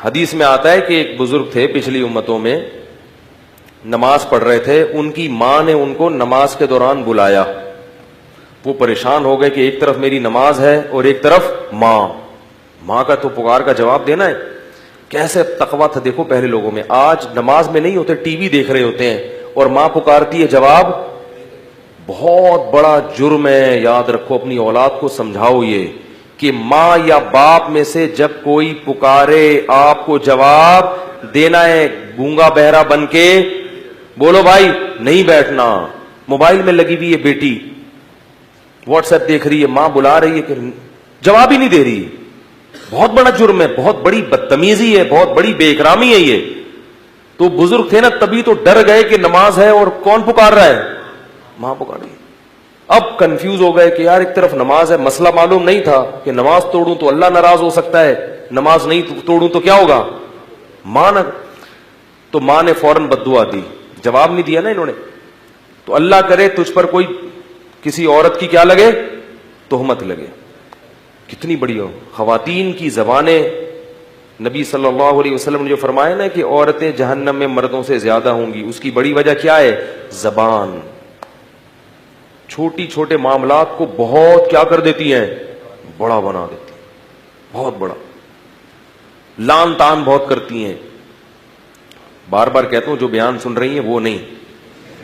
حدیث میں آتا ہے کہ ایک بزرگ تھے پچھلی امتوں میں, نماز پڑھ رہے تھے, ان کی ماں نے ان کو نماز کے دوران بلایا. وہ پریشان ہو گئے کہ ایک طرف میری نماز ہے اور ایک طرف ماں کا تو پکار کا جواب دینا ہے. کیسے تقویٰ تھا دیکھو پہلے لوگوں میں. آج نماز میں نہیں ہوتے, ٹی وی دیکھ رہے ہوتے ہیں اور ماں پکارتی ہے, جواب. بہت بڑا جرم ہے, یاد رکھو, اپنی اولاد کو سمجھاؤ یہ کہ ماں یا باپ میں سے جب کوئی پکارے آپ کو جواب دینا ہے. گونگا بہرا بن کے بولو بھائی نہیں بیٹھنا. موبائل میں لگی ہوئی ہے بیٹی, واٹس ایپ دیکھ رہی ہے, ماں بلا رہی ہے کہ جواب ہی نہیں دے رہی. بہت بڑا جرم ہے, بہت بڑی بدتمیزی ہے, بہت بڑی بے اکرامی ہے یہ. تو بزرگ تھے نا, تبھی تو ڈر گئے کہ نماز ہے اور کون پکار رہا ہے, ماں پکار رہی ہے. اب کنفیوز ہو گئے کہ یار ایک طرف نماز ہے. مسئلہ معلوم نہیں تھا کہ نماز توڑوں تو اللہ ناراض ہو سکتا ہے, نماز نہیں توڑوں تو کیا ہوگا, ماں نہ. تو ماں نے فوراً بددعا دی, جواب نہیں دیا نا انہوں نے. تو اللہ کرے تجھ پر کوئی کسی عورت کی کیا لگے, تہمت لگے. کتنی بڑی ہو. خواتین کی زبانیں, نبی صلی اللہ علیہ وسلم نے جو فرمایا نا کہ عورتیں جہنم میں مردوں سے زیادہ ہوں گی, اس کی بڑی وجہ کیا ہے, زبان. چھوٹی چھوٹے معاملات کو بہت کیا کر دیتی ہیں, بڑا بنا دیتی ہیں, بہت بڑا. لان تان بہت کرتی ہیں. بار بار کہتا ہوں جو بیان سن رہی ہیں وہ نہیں,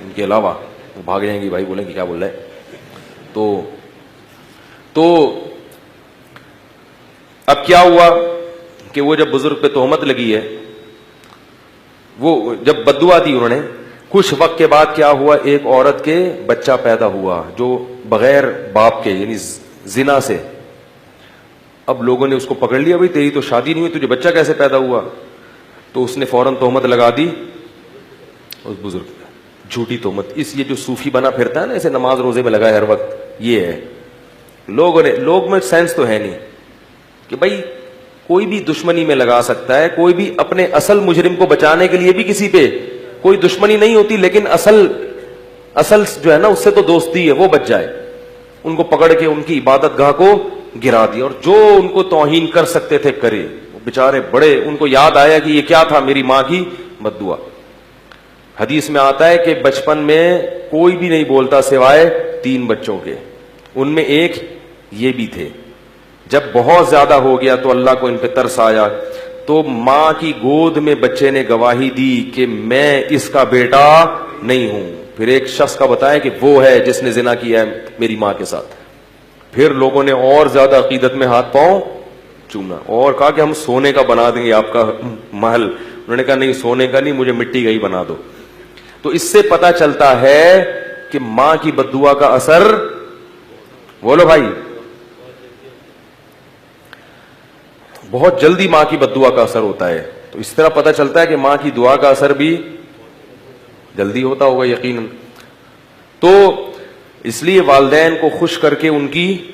ان کے علاوہ وہ بھاگ جائیں گی, بھائی بولیں گے کیا بول رہا ہے. تو اب کیا ہوا کہ وہ جب بزرگ پہ تہمت لگی ہے, وہ جب بددعا دی انہوں نے, کچھ وقت کے بعد کیا ہوا, ایک عورت کے بچہ پیدا ہوا جو بغیر باپ کے یعنی زنا سے. اب لوگوں نے اس کو پکڑ لیا, بھائی تیری تو شادی نہیں ہوئی, تجھے بچہ کیسے پیدا ہوا. تو اس نے فوراً تہمت لگا دی اس بزرگ پہ, جھوٹی تہمت. اس یہ جو صوفی بنا پھرتا ہے نا, ایسے نماز روزے میں لگا ہے ہر وقت, یہ ہے. لوگ میں سینس تو ہے نہیں کہ بھائی کوئی بھی دشمنی میں لگا سکتا ہے, کوئی بھی اپنے اصل مجرم کو بچانے کے لیے بھی کسی پہ کوئی دشمنی نہیں ہوتی, لیکن اصل جو ہے نا اس سے تو دوستی ہے, وہ بچ جائے. ان کو پکڑ کے ان کی عبادت گاہ کو گرا دیا, اور جو ان کو توہین کر سکتے تھے کرے. بےچارے بڑے, ان کو یاد آیا کہ یہ کیا تھا, میری ماں کی بددعا. حدیث میں آتا ہے کہ بچپن میں کوئی بھی نہیں بولتا سوائے 3 بچوں کے, ان میں ایک یہ بھی تھے. جب بہت زیادہ ہو گیا تو اللہ کو ان پہ ترس آیا, تو ماں کی گود میں بچے نے گواہی دی کہ میں اس کا بیٹا نہیں ہوں. پھر ایک شخص کا بتایا کہ وہ ہے جس نے زنا کیا ہے میری ماں کے ساتھ. پھر لوگوں نے اور زیادہ عقیدت میں ہاتھ پاؤں چومنا اور کہا کہ ہم سونے کا بنا دیں گے آپ کا محل. انہوں نے کہا نہیں, سونے کا نہیں, مجھے مٹی کا ہی بنا دو. تو اس سے پتا چلتا ہے کہ ماں کی بددعا کا اثر, بولو بھائی, بہت جلدی ماں کی بددعا کا اثر ہوتا ہے. تو اس طرح پتا چلتا ہے کہ ماں کی دعا کا اثر بھی جلدی ہوتا ہوگا یقیناً. تو اس لیے والدین کو خوش کر کے ان کی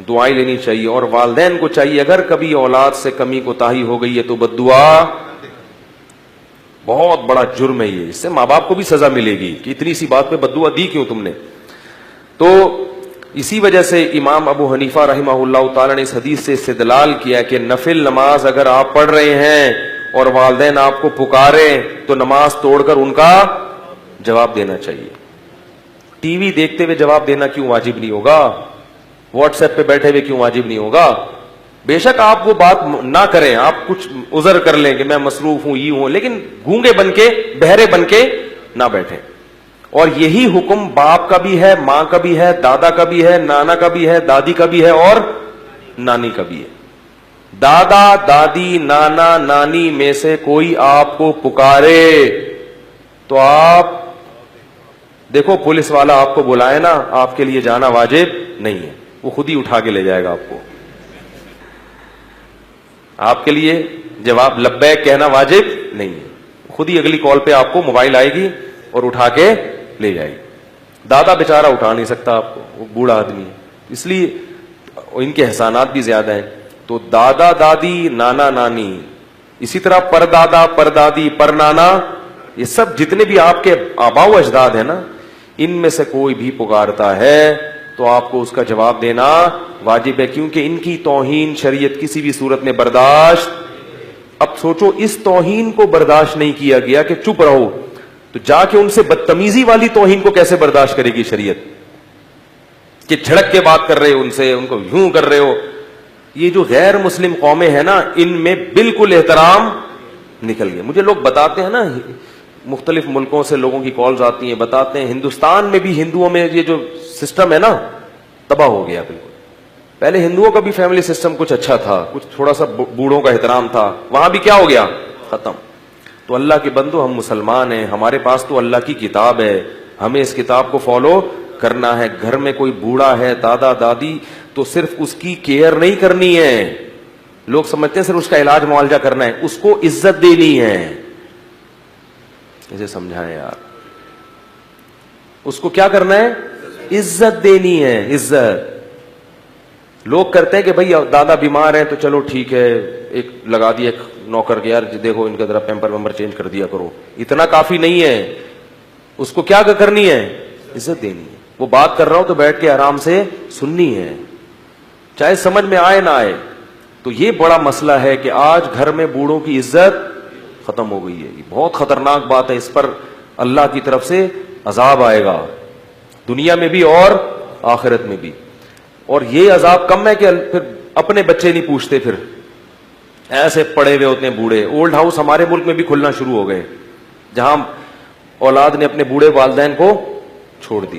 دعائیں لینی چاہیے, اور والدین کو چاہیے اگر کبھی اولاد سے کمی کوتاہی ہو گئی ہے تو بددعا, بہت بڑا جرم ہے یہ, اس سے ماں باپ کو بھی سزا ملے گی کہ اتنی سی بات پہ بددعا دی کیوں تم نے. تو اسی وجہ سے امام ابو حنیفہ رحمہ اللہ تعالی نے اس حدیث سے استدلال کیا کہ نفل نماز اگر آپ پڑھ رہے ہیں اور والدین آپ کو پکاریں تو نماز توڑ کر ان کا جواب دینا چاہیے. ٹی وی دیکھتے ہوئے جواب دینا کیوں واجب نہیں ہوگا, واٹس ایپ پہ بیٹھے ہوئے کیوں واجب نہیں ہوگا. بے شک آپ وہ بات نہ کریں, آپ کچھ عذر کر لیں کہ میں مصروف ہوں, یہ ہوں, لیکن گونگے بن کے بہرے بن کے نہ بیٹھیں. اور یہی حکم باپ کا بھی ہے, ماں کا بھی ہے, دادا کا بھی ہے, نانا کا بھی ہے, دادی کا بھی ہے اور نانی کا بھی ہے. دادا دادی نانا نانی میں سے کوئی آپ کو پکارے تو آپ دیکھو, پولیس والا آپ کو بلائے نا, آپ کے لیے جانا واجب نہیں ہے, وہ خود ہی اٹھا کے لے جائے گا آپ کو. آپ کے لیے جواب لبیک کہنا واجب نہیں ہے, خود ہی اگلی کال پہ آپ کو موبائل آئے گی اور اٹھا کے لے جائے گی. دادا بیچارہ اٹھا نہیں سکتا آپ کو, وہ بوڑھا آدمی ہے, اس لیے ان کے احسانات بھی زیادہ ہیں. تو دادا دادی نانا نانی, اسی طرح پر دادا پر دادی پر نانا, یہ سب جتنے بھی آپ کے آباء و اجداد ہیں نا, ان میں سے کوئی بھی پکارتا ہے تو آپ کو اس کا جواب دینا واجب ہے, کیونکہ ان کی توہین شریعت کسی بھی صورت میں برداشت. اب سوچو اس توہین کو برداشت نہیں کیا گیا کہ چپ رہو، تو جا کے ان سے بدتمیزی والی توہین کو کیسے برداشت کرے گی شریعت کہ جھڑک کے بات کر رہے ہو ان سے، ان کو یوں کر رہے ہو. یہ جو غیر مسلم قومیں ہیں نا، ان میں بالکل احترام نکل گیا. مجھے لوگ بتاتے ہیں نا، مختلف ملکوں سے لوگوں کی کالز آتی ہیں، بتاتے ہیں ہندوستان میں بھی ہندوؤں میں یہ جو سسٹم ہے نا تباہ ہو گیا بالکل. پہلے ہندوؤں کا بھی فیملی سسٹم کچھ اچھا تھا، کچھ تھوڑا سا بوڑھوں کا احترام تھا، وہاں بھی کیا ہو گیا؟ ختم. تو اللہ کے بندو، ہم مسلمان ہیں، ہمارے پاس تو اللہ کی کتاب ہے، ہمیں اس کتاب کو فالو کرنا ہے. گھر میں کوئی بوڑھا ہے، دادا دادی، تو صرف اس کی کیئر نہیں کرنی ہے. لوگ سمجھتے ہیں صرف اس کا علاج معالجہ کرنا ہے، اس کو عزت دینی ہے. اسے سمجھائیں یار، اس کو کیا کرنا ہے؟ عزت دینی ہے، عزت. لوگ کرتے ہیں کہ بھئی دادا بیمار ہیں تو چلو ٹھیک ہے، ایک لگا دیا ایک نوکر کے، یار دیکھو ان کا ذرا پیمپر ویمپر چینج کر دیا کرو. اتنا کافی نہیں ہے، اس کو کیا کرنی ہے؟ عزت دینی ہے. وہ بات کر رہا ہوں تو بیٹھ کے آرام سے سننی ہے، چاہے سمجھ میں آئے نہ آئے. تو یہ بڑا مسئلہ ہے کہ آج گھر میں بوڑھوں کی عزت ختم ہو گئی ہے. یہ بہت خطرناک بات ہے، اس پر اللہ کی طرف سے عذاب آئے گا، دنیا میں بھی اور آخرت میں بھی. اور یہ عذاب کم ہے کہ پھر اپنے بچے نہیں پوچھتے، پھر ایسے پڑے ہوئے ہوتے ہیں بوڑھے. اولڈ ہاؤس ہمارے ملک میں بھی کھلنا شروع ہو گئے، جہاں اولاد نے اپنے بوڑھے والدین کو چھوڑ دیا.